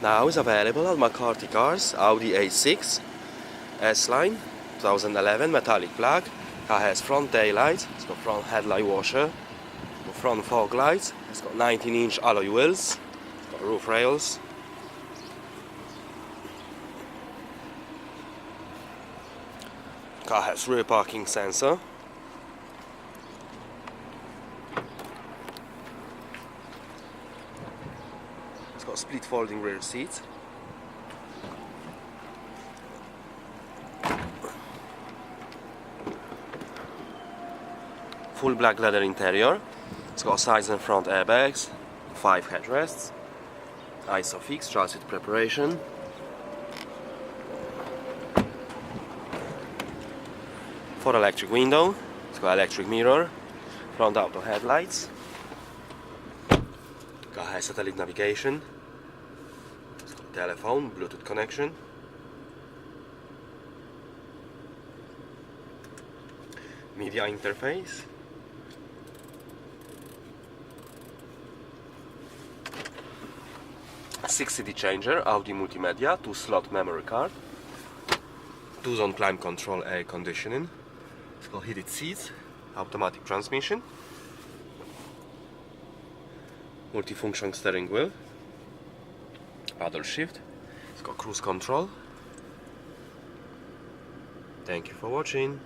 Now is available at McCarthycars, Audi A6 S-Line 2011 metallic black. Car has front taillights, it's got front headlight washer, front fog lights, it's got 19-inch alloy wheels, it's got roof rails. Car has rear parking sensor. It's got split folding rear seats. Full black leather interior. It's got sides and front airbags, 5 headrests, ISOFIX child seat preparation. For electric window, it's got electric mirror, front auto headlights. Car has satellite navigation. It's got telephone, Bluetooth connection. Media interface. A 6 CD changer, Audi multimedia, 2-slot memory card, 2-zone climate control, air conditioning. It's got heated seats, automatic transmission, multifunction steering wheel, paddle shift. It's got cruise control. Thank you for watching.